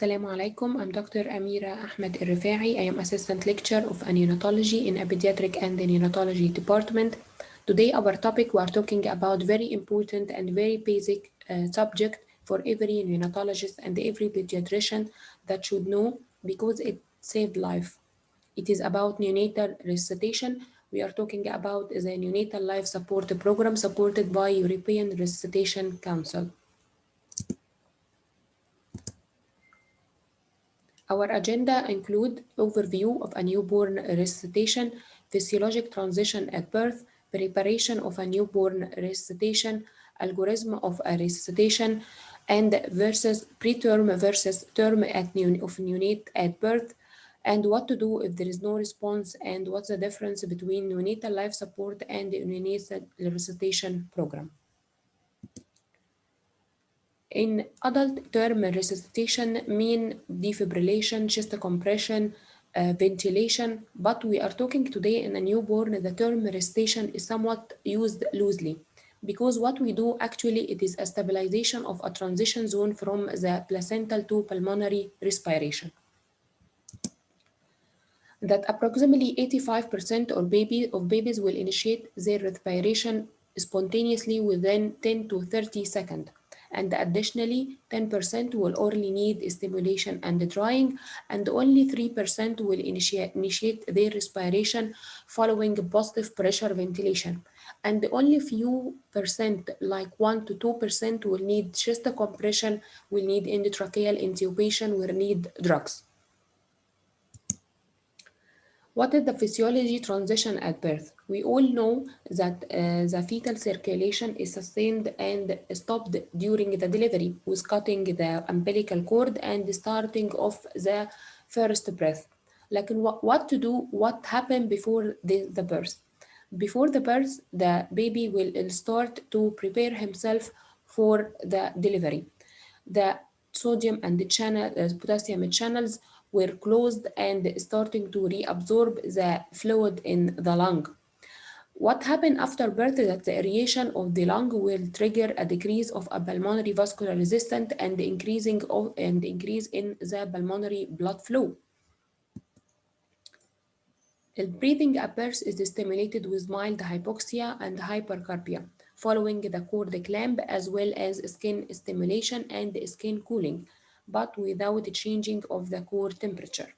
Assalamu alaikum. I'm Dr. Amira Elrefaae. I am Assistant Lecturer of Neonatology in Pediatric and Neonatology Department. Today our topic, we are talking about very important and very basic subject for every neonatologist and every pediatrician that should know because it saved life. It is about neonatal resuscitation. We are talking about the Neonatal Life Support Program supported by European Resuscitation Council. Our agenda include overview of a newborn resuscitation, physiologic transition at birth, preparation of a newborn resuscitation, algorithm of a resuscitation, and versus preterm versus term of neonate at birth, and what to do if there is no response, and what's the difference between neonatal life support and neonatal resuscitation program. In adult term resuscitation mean defibrillation, chest compression, ventilation, but we are talking today in a newborn, the term resuscitation is somewhat used loosely because what we do actually it is a stabilization of a transition zone from the placental to pulmonary respiration. That approximately 85% of babies will initiate their respiration spontaneously within 10 to 30 seconds. And additionally, 10% will only need stimulation and drying, and only 3% will initiate their respiration following positive pressure ventilation. And only few percent, like 1 to 2%, will need chest compression, will need endotracheal intubation, will need drugs. What is the physiology transition at birth? We all know that the fetal circulation is sustained and stopped during the delivery with cutting the umbilical cord and starting of the first breath. Like what to do, what happened before the birth? Before the birth, the baby will start to prepare himself for the delivery. The sodium and the potassium channels were closed and starting to reabsorb the fluid in the lung. What happened after birth is that the aeration of the lung will trigger a decrease of a pulmonary vascular resistance and increase in the pulmonary blood flow. The breathing at birth is stimulated with mild hypoxia and hypercapnia, following the cord clamp as well as skin stimulation and skin cooling, but without changing of the core temperature.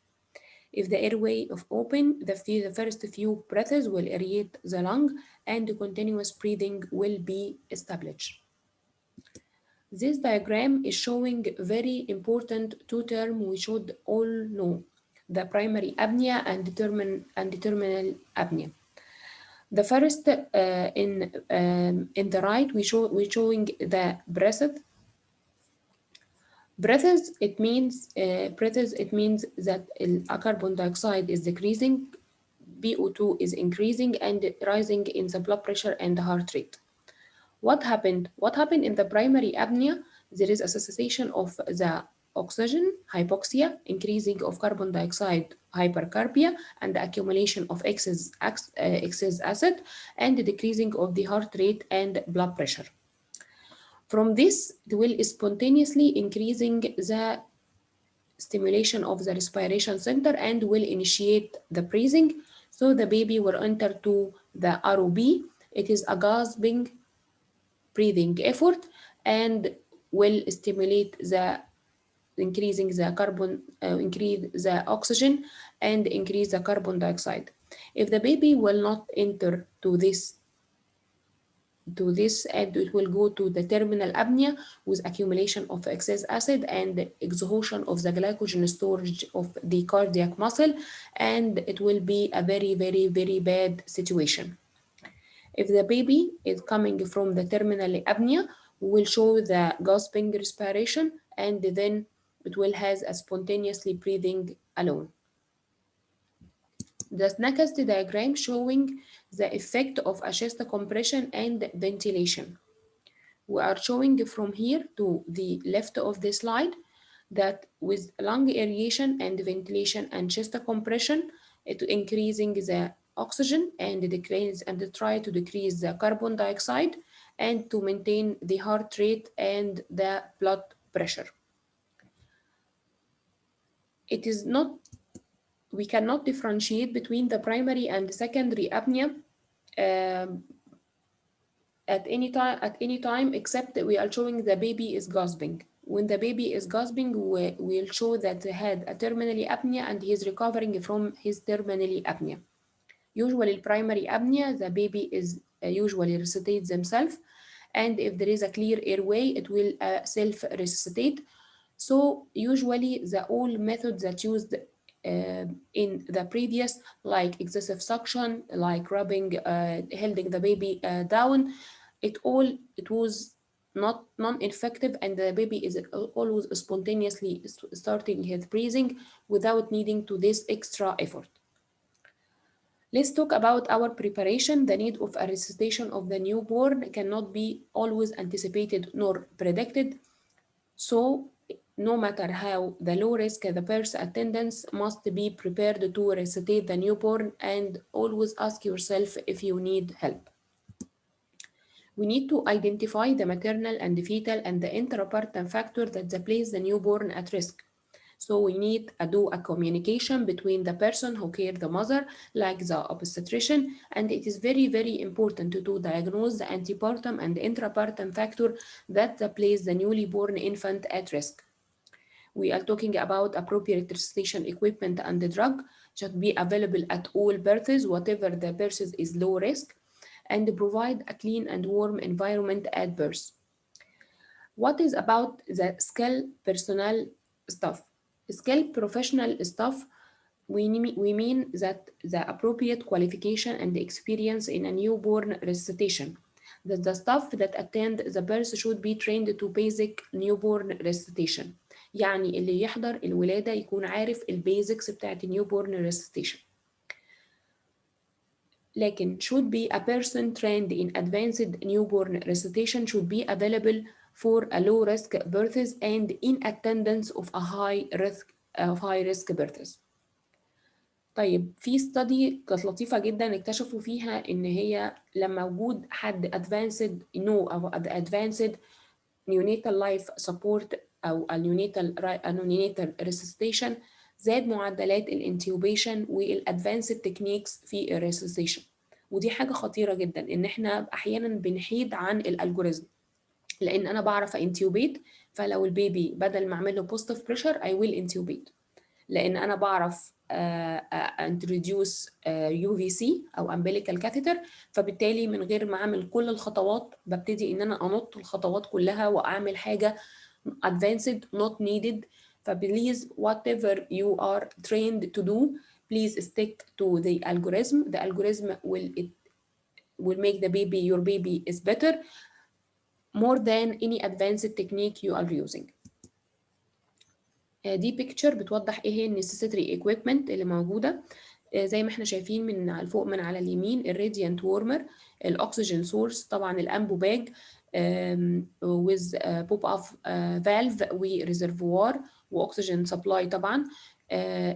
If the airway is open, the first few breaths will aerate the lung and continuous breathing will be established. This diagram is showing very important two terms we should all know: the primary apnea and terminal apnea. The first in the right, we're showing the breath. Breathes, it means that carbon dioxide is decreasing, VO2 is increasing and rising in the blood pressure and the heart rate. What happened? What happened in the primary apnea? There is a cessation of the oxygen, hypoxia, increasing of carbon dioxide, hypercapnia, and the accumulation of excess acid, and the decreasing of the heart rate and blood pressure. From this, it will spontaneously increasing the stimulation of the respiration center and will initiate the breathing. So the baby will enter to the ROB. It is a gasping breathing effort and will stimulate the increasing increase the oxygen and increase the carbon dioxide. If the baby will not enter to this and it will go to the terminal apnea with accumulation of excess acid and exhaustion of the glycogen storage of the cardiac muscle, and it will be a very, very, very bad situation. If the baby is coming from the terminal apnea, we will show the gasping respiration and then it will has a spontaneously breathing alone. The next diagram showing the effect of a chest compression and ventilation. We are showing from here to the left of the slide that with lung aeration and ventilation and chest compression, it increasing the oxygen and decrease and try to decrease the carbon dioxide and to maintain the heart rate and the blood pressure. It is not, we cannot differentiate between the primary and secondary apnea um, at any time except that we are showing the baby is gasping. When the baby is gasping, we'll show that he had a terminally apnea and he is recovering from his terminally apnea. Usually primary apnea, the baby is usually resuscitate themselves, and if there is a clear airway, it will self-resuscitate. So usually the all methods that used in the previous, like excessive suction, like rubbing, holding the baby down, it was not non-effective, and the baby is always spontaneously starting his breathing without needing to this extra effort. Let's talk about our preparation. The need of a resuscitation of the newborn cannot be always anticipated nor predicted. So, no matter how the low risk the birth attendants must be prepared to resuscitate the newborn, and always ask yourself if you need help. We need to identify the maternal and the fetal and the intrapartum factor that place the newborn at risk. So we need to do a communication between the person who care the mother, like the obstetrician, and it is very, very important to diagnose the antepartum and intrapartum factor that place the newly born infant at risk. We are talking about appropriate resuscitation equipment and the drug should be available at all births, whatever the birth is low risk, and provide a clean and warm environment at birth. What is about the skilled personnel staff? Skilled professional staff, we mean that the appropriate qualification and experience in a newborn resuscitation. That the staff that attend the birth should be trained to basic newborn resuscitation. يعني اللي يحضر الولادة يكون عارف البيزكس بتاعت newborn resuscitation. لكن should be a person trained in advanced newborn resuscitation should be available for a low risk births and in attendance of a high risk births. طيب في study كانت لطيفة جدا اكتشفوا فيها ان هي لما وجود حد advanced او advanced neonatal life support او neonatal resuscitation زاد معدلات الانتيوبيشن والادفانسد تكنيكس في الريسوسيشن. ودي حاجه خطيره جدا ان احنا احيانا بنحيد عن الالجوريزم، لان انا بعرف انتيوبيت، فلو البيبي بدل ما اعمل له بوزيتيف بريشر اي ويل انتيوبيت، لان انا بعرف انتروديوس يو في سي او امبليكال كاثيتر، فبالتالي من غير ما اعمل كل الخطوات ببتدي ان انا انط الخطوات كلها واعمل حاجه advanced not needed. فبليز whatever you are trained to do, please stick to the algorithm. The algorithm will make the baby, your baby is better more than any advanced technique you are using. دي picture بتوضح ايه هي necessary equipment اللي موجودة. زي ما احنا شايفين من على فوق من على اليمين الراديانت وورمر، الاكسجين سورس، طبعا الامبو باج with pop off valve وريزرفوار واكسجين سبلاي، طبعا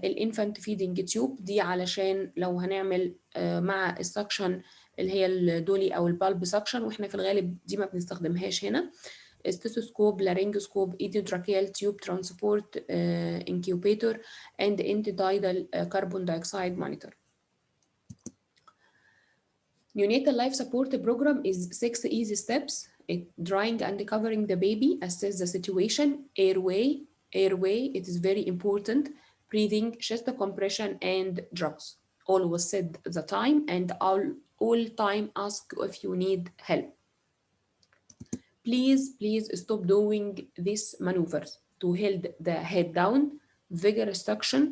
الانفانت فيدنج تيوب دي علشان لو هنعمل مع السكشن اللي هي الدولي او البالب سكشن، واحنا في الغالب دي ما بنستخدمهاش هنا. stethoscope, laryngoscope, idiotracheal tube transport incubator, and antitidal carbon dioxide monitor. Neonatal life support program is 6 easy steps. Drying and covering the baby, assess the situation, airway, it is very important, breathing, chest compression, and drugs. Always set the time, and all time ask if you need help. Please stop doing these maneuvers to hold the head down, vigorous suction.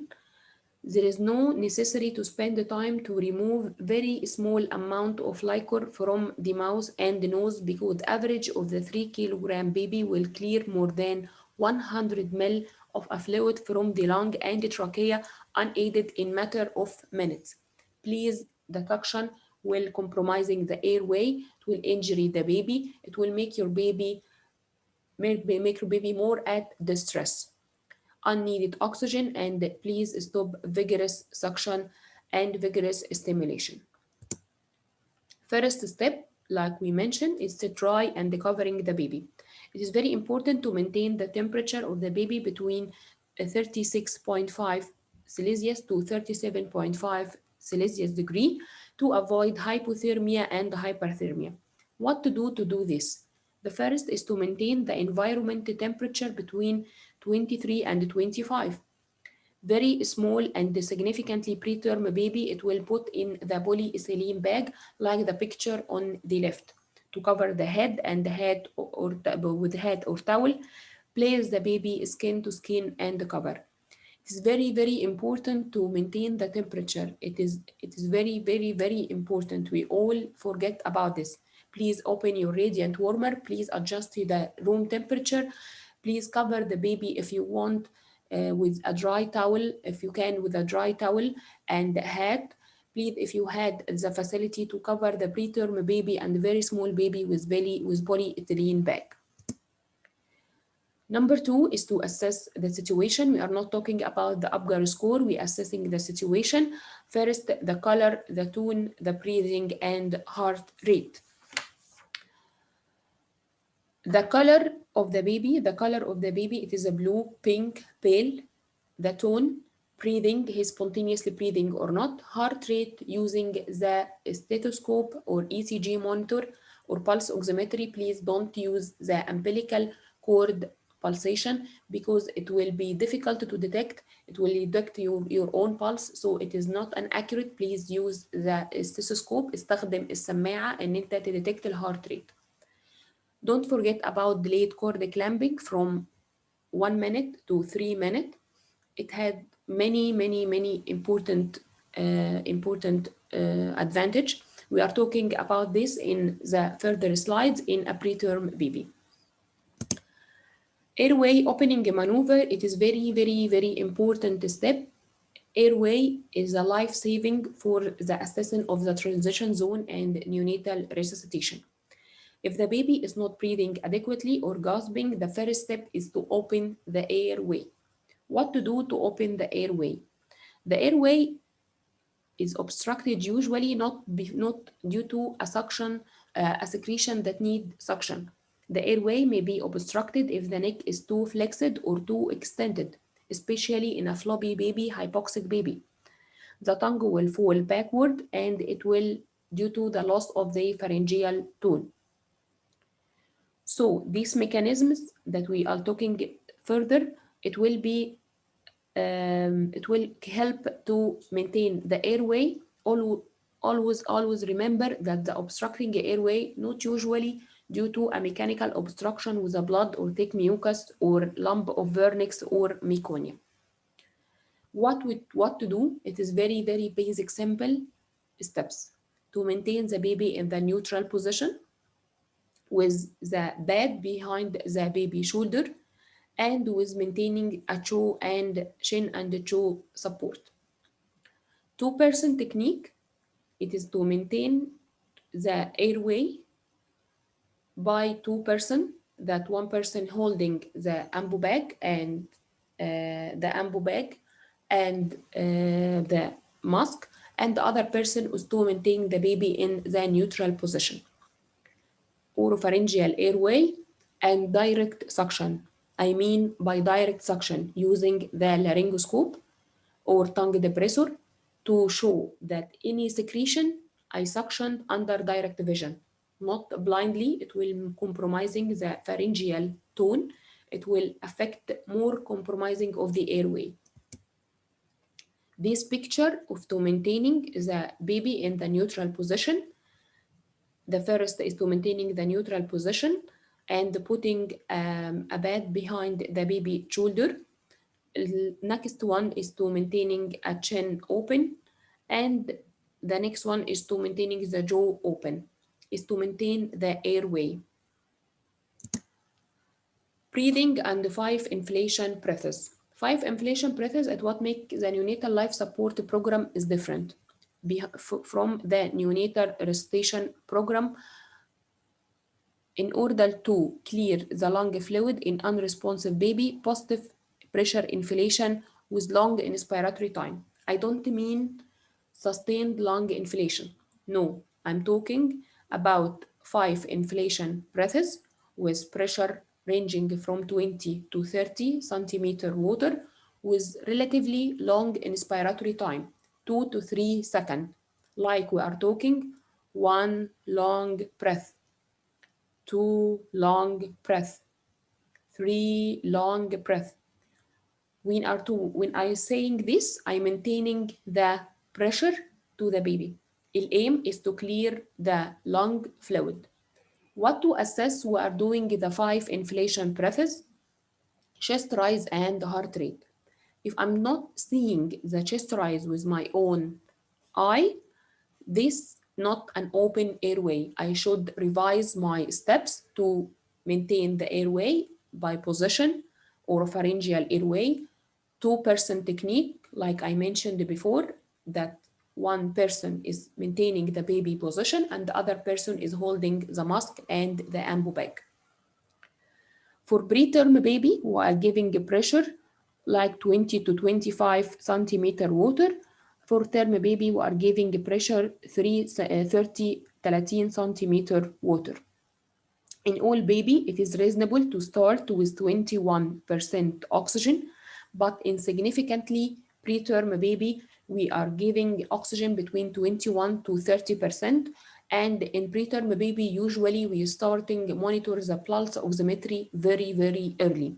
There is no necessity to spend the time to remove very small amount of liquor from the mouth and the nose, because the average of the 3-kilogram baby will clear more than 100 ml of a fluid from the lung and the trachea unaided in matter of minutes. Please, the suction will compromising the airway, it will injure the baby, it will make your baby more at distress. Unneeded oxygen, and please stop vigorous suction and vigorous stimulation. First step, like we mentioned, is to dry and covering the baby. It is very important to maintain the temperature of the baby between 36.5 Celsius to 37.5 Celsius degree to avoid hypothermia and hyperthermia. What to do this? The first is to maintain the environment temperature between 23 and 25. Very small and significantly preterm baby, it will put in the polyethylene bag like the picture on the left to cover the head and the head with head or towel. Place the baby skin to skin and cover. It is very, very important to maintain the temperature. It is very, very, very important. We all forget about this. Please open your radiant warmer. Please adjust to the room temperature. Please cover the baby if you want with a dry towel, if you can, with a dry towel and a hat. Please, if you had the facility to cover the preterm baby and very small baby with polyethylene bag. Number two is to assess the situation. We are not talking about the Apgar score. We are assessing the situation. First, the color, the tone, the breathing, and heart rate. The color of the baby, it is a blue, pink, pale. The tone, breathing, he's spontaneously breathing or not. Heart rate using the stethoscope or ECG monitor or pulse oximetry. Please don't use the umbilical cord pulsation because it will be difficult to detect. It will detect your own pulse, so it is not an accurate. Please use the stethoscope. استخدم السماعة ان انت تديتكت الهارت rate. Don't forget about delayed cord clamping from 1 minute to 3 minutes. It had many important advantage. We are talking about this in the further slides in a preterm baby. Airway opening maneuver, it is very important step. Airway is a life-saving for the assessment of the transition zone and neonatal resuscitation. If the baby is not breathing adequately or gasping, the first step is to open the airway. What to do to open the airway? The airway is obstructed usually not due to a secretion that need suction. The airway may be obstructed if the neck is too flexed or too extended, especially in a floppy baby, hypoxic baby. The tongue will fall backward and it will due to the loss of the pharyngeal tone. So these mechanisms that we are talking further, it will be it will help to maintain the airway. Always remember that the obstructing airway not usually due to a mechanical obstruction with a blood or thick mucus or lump of vernix or meconium. What to do? It is very basic, simple steps to maintain the baby in the neutral position with the bed behind the baby shoulder and with maintaining a jaw and chin and jaw support. Two-person technique, it is to maintain the airway by two-person, that one person holding the ambu bag and the mask, and the other person is to maintain the baby in the neutral position. Oropharyngeal airway and direct suction. I mean by direct suction using the laryngoscope or tongue depressor to show that any secretion I suctioned under direct vision, not blindly. It will compromising the pharyngeal tone. It will affect more compromising of the airway. This picture of to maintaining the baby in the neutral position. The first is to maintaining the neutral position and putting a bed behind the baby shoulder. Next one is to maintaining a chin open, and the next one is to maintaining the jaw open, is to maintain the airway. Breathing and 5 inflation breaths. 5 inflation breaths at what make the neonatal life support program is different from the neonatal resuscitation program. In order to clear the lung fluid in unresponsive baby, positive pressure inflation with long inspiratory time. I don't mean sustained lung inflation. No, I'm talking about 5 inflation breaths with pressure ranging from 20 to 30 centimeter water with relatively long inspiratory time, 2 to 3 seconds, like we are talking one long breath, two long breath, three long breath. When I saying this, I'm maintaining the pressure to the baby. The aim is to clear the lung fluid. What to assess? We are doing the 5 inflation breaths, chest rise and heart rate. If I'm not seeing the chest rise with my own eye, this not an open airway. I should revise my steps to maintain the airway by position or pharyngeal airway. Two-person technique, like I mentioned before, that one person is maintaining the baby position and the other person is holding the mask and the ambu bag. For preterm baby, we are giving a pressure like 20 to 25 centimeter water. For term baby, we are giving a pressure 30 centimeter water. In all baby, it is reasonable to start with 21% oxygen, but in significantly preterm baby, we are giving oxygen between 21 to 30%. And in preterm baby, usually we starting monitor the pulse oximetry very, very early.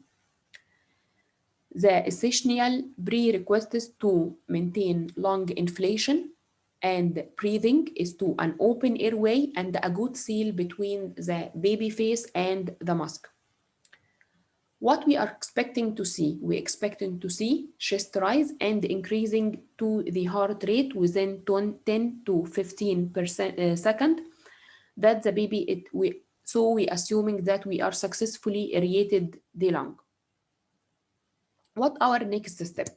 The essential prerequisites to maintain lung inflation and breathing is to an open airway and a good seal between the baby face and the mask. What we are expecting to see? We're expecting to see chest rise and increasing to the heart rate within 10 to 15% second. That the baby, so we assuming that we are successfully aerated the lung. What our next step?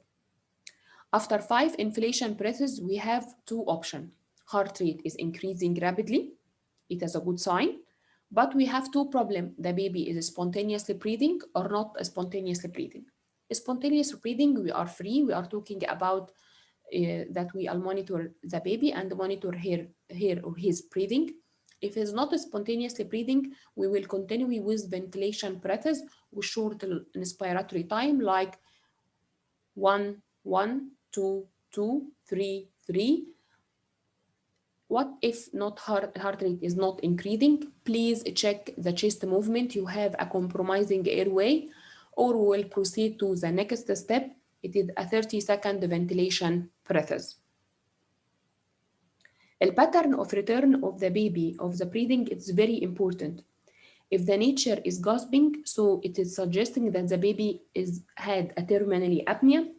After 5 inflation breaths, we have two options. Heart rate is increasing rapidly. It is a good sign. But we have two problems. The baby is spontaneously breathing or not spontaneously breathing. Spontaneous breathing, we are free. We are talking about that we will monitor the baby and monitor her or his breathing. If it's not spontaneously breathing, we will continue with ventilation breaths with short inspiratory time like 1, 1, 2, 2, 3, 3. What if not heart rate is not increasing? Please check the chest movement. You have a compromising airway, or we will proceed to the next step. It is a 30-second ventilation breaths. The pattern of return of the baby of the breathing is very important. If the nature is gasping, so it is suggesting that the baby had a terminally apnea,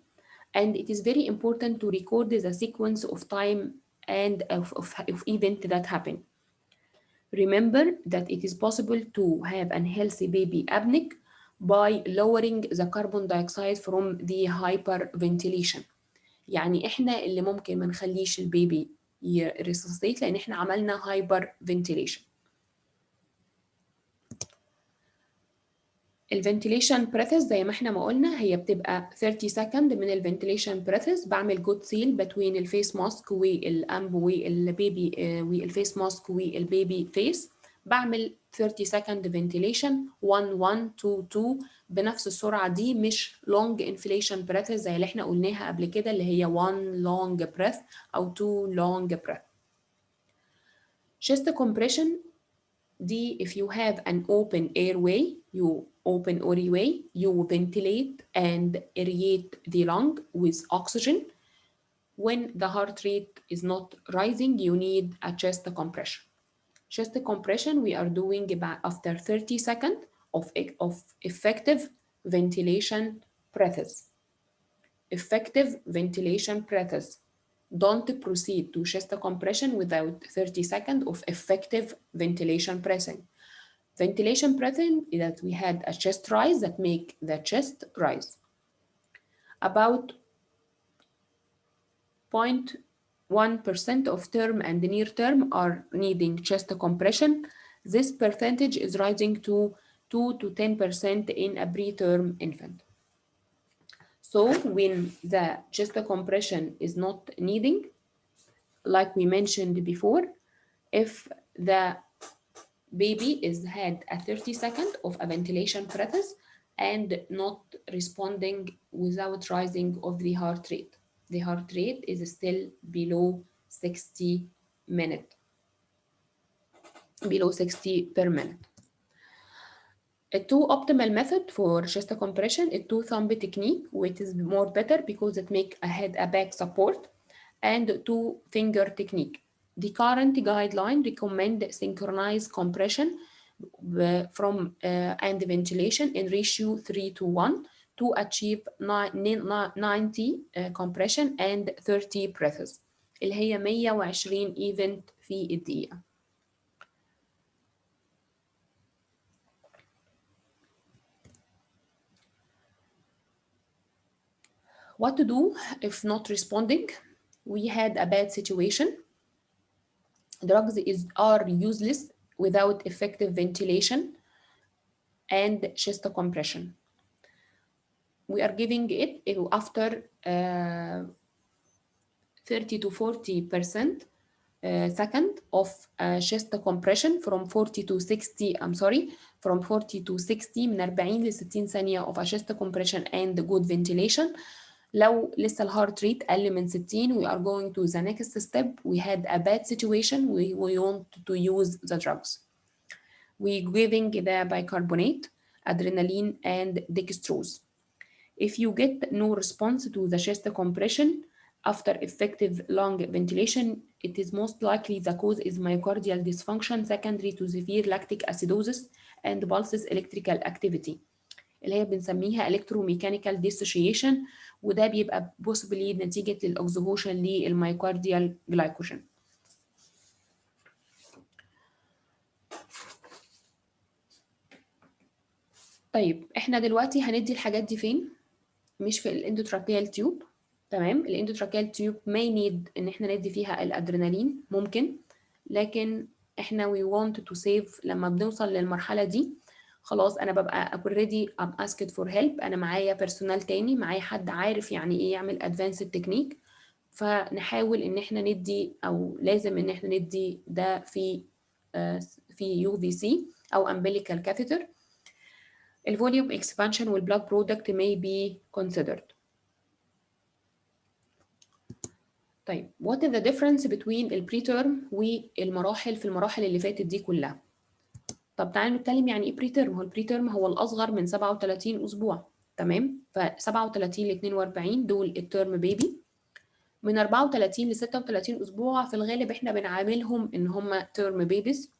and it is very important to record the sequence of time and of event that happened. Remember that it is possible to have a healthy baby apneic by lowering the carbon dioxide from the hyperventilation. يعني احنا اللي ممكن ما نخليش البيبي يريسوسيت لان احنا عملنا هايبر فنتيليشن. الفنتيليشن بريثز زي ما احنا ما قلنا هي بتبقى 30 سكند من الفنتيليشن بريثز. بعمل جود سيل بين الفيس ماسك والامب والبيبي والفيس ماسك والبيبي فيس. بعمل 30 سكند فنتيليشن 1 1 2 2 بنفس السرعه دي، مش لونج انفليشن بريثز زي اللي احنا قلناها قبل كده اللي هي 1 لونج بريث او 2 لونج بريث. chest compression دي if you have an open airway, you open airway, you ventilate and aerate the lung with oxygen. When the heart rate is not rising, you need a chest compression. Chest compression we are doing about after 30 seconds of effective ventilation breaths. Effective ventilation breaths. Don't proceed to chest compression without 30 seconds of effective ventilation breathing. Ventilation breathing is that we had a chest rise that make the chest rise. About 0.1% of term and near term are needing chest compression. This percentage is rising to 2 to 10% in a preterm infant. So when the chest compression is not needing, like we mentioned before, if the baby is had a 30 second of a ventilation breaths and not responding without rising of the heart rate. The heart rate is still below 60 minute, below 60 per minute. A two optimal method for chest compression, a two thumb technique, which is more better because it make a head a back support, and two finger technique. The current guideline recommend synchronized compression and ventilation in ratio 3 to 1 to achieve 90 compression and 30 breaths اللي هي 120 ايفنت في الدقيقة. What to do if not responding? We had a bad situation. Drugs are useless without effective ventilation and chest compression. We are giving it after 30 to 40% second of chest compression from 40 to 60 I'm sorry from 40 to 60 من 40 ل 60 ثانية of a chest compression and good ventilation. لو لسه الهارت ريت أقل من 60 we are going to the next step. We had a bad situation, we want to use the drugs. We giving the bicarbonate, adrenaline and dextrose. If you get no response to the chest compression after effective lung ventilation, it is most likely the cause is myocardial dysfunction secondary to severe lactic acidosis and pulses electrical activity اللي هي بنسميها electromechanical dissociation، وده بيبقى possibly نتيجة للأكسجوشن للميوكارديال جلايكوجين. طيب احنا دلوقتي هندي الحاجات دي فين؟ مش في الاندوتراكيال تيوب. تمام، الاندوتراكيال تيوب may need ان احنا ندي فيها الادرينالين ممكن، لكن احنا we want to save لما بنوصل للمرحلة دي خلاص انا ببقى already I'm asked for help، انا معايا بيرسونال تاني، معايا حد عارف يعني ايه يعمل advanced technique، فنحاول ان احنا ندي او لازم ان احنا ندي ده في UVC او umbilical catheter. الفوليوم expansion والبلاد برودكت may be considered. طيب what is the difference between البريتيرم والمراحل في المراحل اللي فاتت دي كلها؟ طب تعالوا نتكلم يعني ايه بريتيرم. هو البريتيرم هو الاصغر من 37 اسبوع، تمام؟ ف 37 ل 42 دول التيرم بيبي. من 34 ل 36 اسبوع في الغالب احنا بنعاملهم ان هم تيرم بيبيز.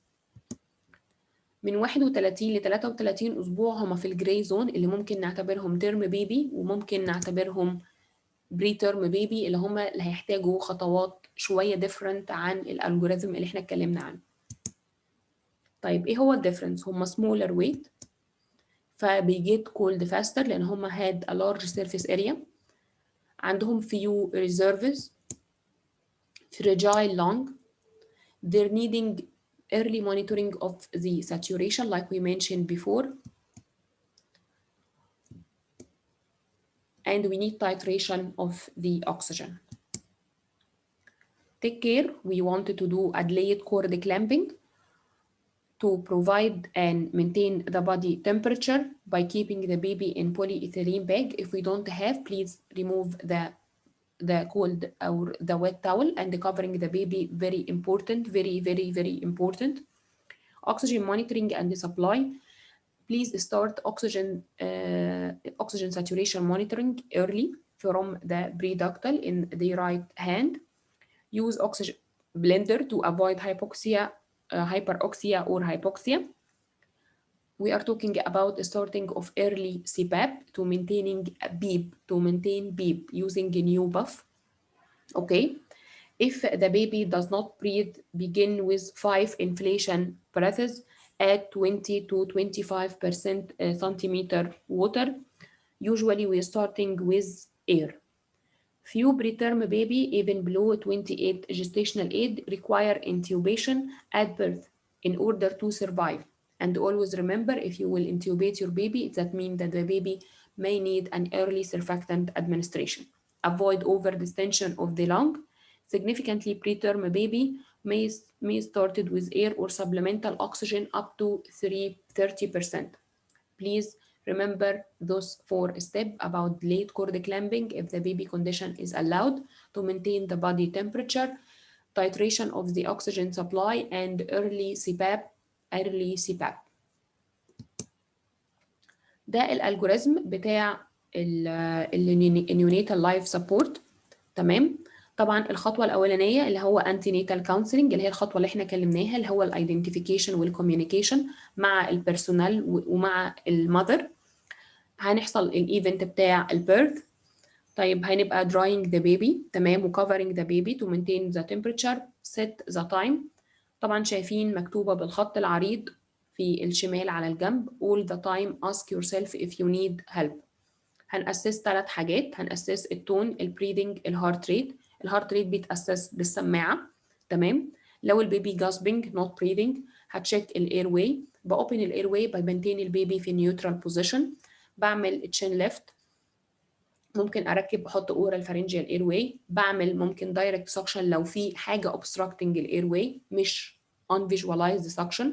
من 31 ل 33 اسبوع هم في الجراي زون اللي ممكن نعتبرهم تيرم بيبي وممكن نعتبرهم بري تيرم بيبي اللي هم اللي هيحتاجوا خطوات شويه ديفرنت عن الالجوريثم اللي احنا اتكلمنا عنه. طيب ايه هو الديفرنس؟ هم سمولر ويت فبيجيت كولد فاستر لان هم had a large surface area، عندهم few reserves، fragile lung، they're needing early monitoring of the saturation like we mentioned before, and we need titration of the oxygen. Take care, we wanted to do a delayed cord clamping to provide and maintain the body temperature by keeping the baby in polyethylene bag. If we don't have, please remove the cold or the wet towel and covering the baby. Very important, very important. Oxygen monitoring and supply. Please start oxygen saturation monitoring early from the preductal in the right hand. Use oxygen blender to avoid hyperoxia or hypoxia. We are talking about starting of early CPAP to maintaining maintain beep using a new buff. Okay. If the baby does not breathe, begin with 5 inflation breaths at 20 to 25% centimeter water. Usually we are starting with air. Few preterm baby, even below 28 gestational age, require intubation at birth in order to survive. And always remember, if you will intubate your baby, that means that the baby may need an early surfactant administration. Avoid overdistension of the lung. Significantly preterm baby may started with air or supplemental oxygen up to 30%. Please Remember those 4 steps about delayed cord clamping if the baby condition is allowed to maintain the body temperature, titration of the oxygen supply, and early CPAP. early CPAP. ده الالجوريزم بتاع النيونيتال لايف سبورت. تمام. طبعا الخطوه الاولانيه اللي هو انتي نيتال كونسلنج، اللي هي الخطوه اللي احنا كلمناها، اللي هو الايدنتيفيكيشن والكوميونيكيشن مع البيرسونال ومع المذر. هنحصل الايفنت بتاع البيرث. طيب هنبقى drying the baby، تمام، و covering the baby to maintain the temperature، set the time. طبعا شايفين مكتوبة بالخط العريض في الشمال على الجنب all the time ask yourself if you need help. هنأسس 3 حاجات، هنأسس التون، البريدنج، الهارت ريت. الهارت ريت بيتأسس بالسماعة، تمام. لو البيبي gasping not breathing هتشيك الاير واي، بأوبن الاير واي بمنتين البيبي في نيوترال بوزيشن، بعمل تشين ليفت، ممكن اركب احط اورال فارنجيال اير واي، بعمل ممكن دايركت سكشن لو في حاجه obstructing الاير واي مش unvisualized suction،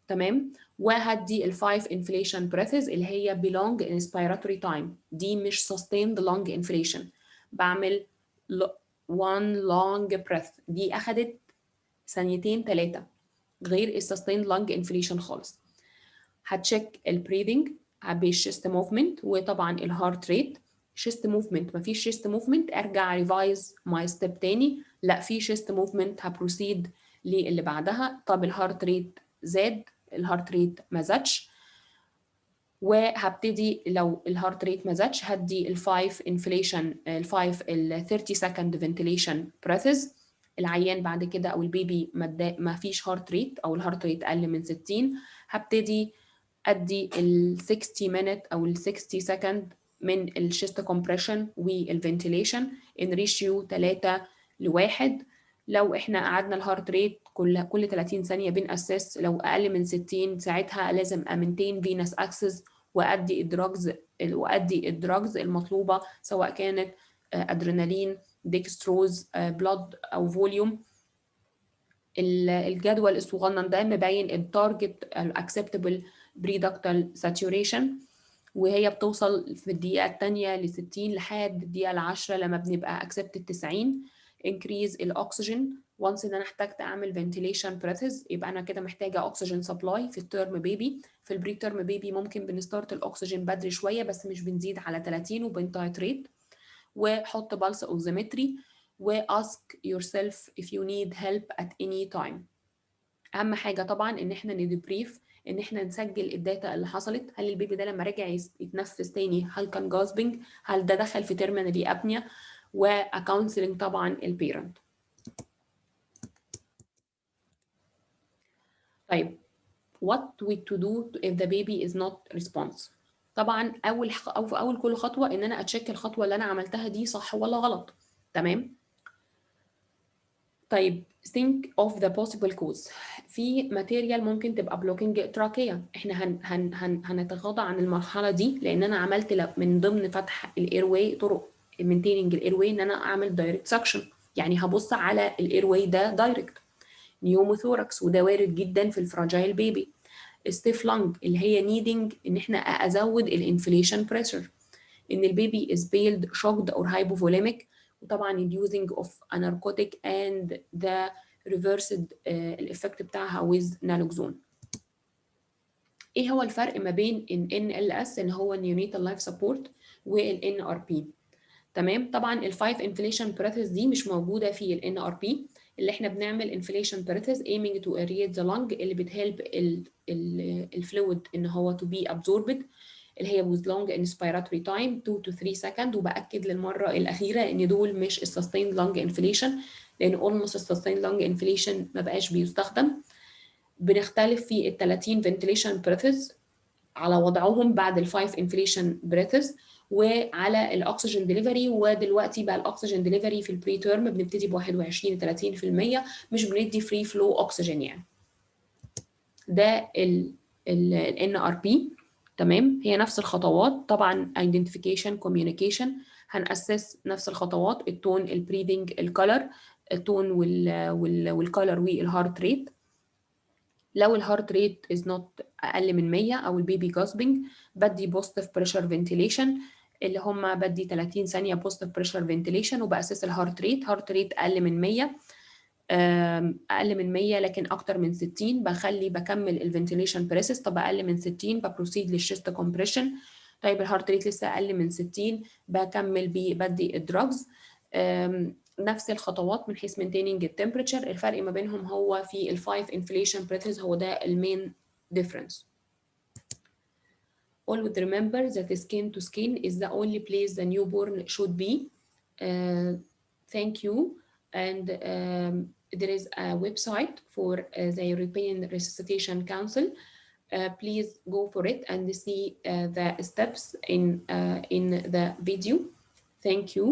تمام. وهدي الفايف انفليشن بريثز اللي هي belong inspiratory time، دي مش sustained lung inflation. بعمل one long breath، دي اخدت 2-3 غير السستيند لانج انفليشن خالص. هتشيك البريذنج بالشيست موفمنت، وطبعا الهارت ريت. شيست موفمنت مفيش شيست موفمنت ارجع ريفايز ماي ستيب تاني، لا في شيست موفمنت هبروسيد للي بعدها. طب الهارت ريت زاد، الهارت ريت ما زادش، وهبتدي لو الهارت ريت ما زادش هدي الفايف انفليشن، الفايف 30 سكند فنتيليشن بريثز. العيان بعد كده او البيبي ما فيش هارت ريت او الهارت ريت اقل من 60، هبتدي ادي ال 60 minute او ال 60 سكند من الشيست كومبريشن والفنتيليشن ان ريشيو 3:1. لو احنا قعدنا الهارت ريت كل 30 ثانيه بنأسس، لو اقل من 60 ساعتها لازم امنتين فينس اكسس وادي الدراجز المطلوبه، سواء كانت ادرينالين، ديكستروز، بلاد او فوليوم. الجدول الصغنن ده مبين التارجت الاكسبتبل بريدكتال ساتوريشن، وهي بتوصل في الدقيقه الثانيه ل60 لحد الدقيقه ال10 لما بنبقى اكسبتد 90. انكريز الاكسجين وانس ان انا احتجت اعمل فنتيليشن بريثز، يبقى انا كده محتاجه اكسجين سبلاي في التيرم بيبي. في البري تيرم بيبي ممكن بنستارت الاكسجين بدري شويه بس مش بنزيد على 30 وبنتايتريت. وحط بالس اوكسيمتري واسك يور سيلف if you need help at any time. اهم حاجه طبعا ان احنا ندبريف، ان احنا نسجل الداتا اللي حصلت. هل البيبي ده لما رجع يتنفس تاني هل كان جاسبنج، هل ده دخل في تيرمينال ابنيا، واكونسلنج طبعا البيرنت. طيب what we to do if the baby is not response. طبعا اول كل خطوه ان انا اتشيك الخطوه اللي انا عملتها دي صح ولا غلط، تمام. طيب think of the possible cause. في ماتيريال ممكن تبقى blocking تراكية، احنا هنتغاضى عن المرحلة دي لان انا عملت من ضمن فتح الايرواي طرق maintaining الايرواي ان انا اعمل دايركت سكشن، يعني هبص على الايرواي ده دايركت. نيوموثوركس وده وارد جدا في الفراجايل بيبي. ستيف لانج اللي هي نيدنج ان احنا ازود الانفليشن بريشر، ان البيبي is paled shocked or hypovolemic، وطبعا اليوزنج اوف اناركوتيك and the reversed الافكت بتاعها with naloxone. ايه هو الفرق ما بين ال NLS اللي هو Neonatal Life Support وال NRP؟ تمام. طبعا الفايف انفليشن بريثز دي مش موجوده في ال NRP. اللي احنا بنعمل انفليشن بريثز aiming to aerate the lung اللي بتهلب الفلويد ان هو to be absorbed، اللي هي with long inspiratory time 2 to 3 second. وبأكد للمرة الأخيرة إن دول مش sustained lung inflation، لأن almost sustained lung inflation ما بقاش بيستخدم. بنختلف في ال 30 ventilation breaths على وضعهم بعد ال 5 inflation breaths وعلى الأكسجين ديليفري. ودلوقتي بقى الأكسجين ديليفري في البري تيرم بنبتدي ب 21 30%، مش بندي فري فلو أكسجين يعني. ده ال NRP، تمام. هي نفس الخطوات طبعا identification communication، هنأسس نفس الخطوات، التون، البريدنج، الكالر، التون والكالر والهارت ريت. لو الهارت ريت is not اقل من 100 او البيبي جاسبنج بدي بوزيتيف بريشر فنتيليشن، اللي هم بدي 30 ثانيه بوزيتيف بريشر فنتيليشن وباسس الهارت ريت. هارت ريت اقل من 100، اقل من 100 لكن اكتر من 60 بكمل الفنتيليشن بريسس. طب اقل من 60 ببروسيد للشيست كومبريشن. طيب الهارت ريت لسه اقل من 60 بكمل بدي الدراجز. نفس الخطوات من حيث maintaining التمبريتشر. الفرق ما بينهم هو في الفايف inflation breaths، هو ده المين difference. Always remember that skin to skin is the only place the newborn should be. Thank you. And there is a website for the European Resuscitation Council. Please go for it and see the steps in the video. Thank you.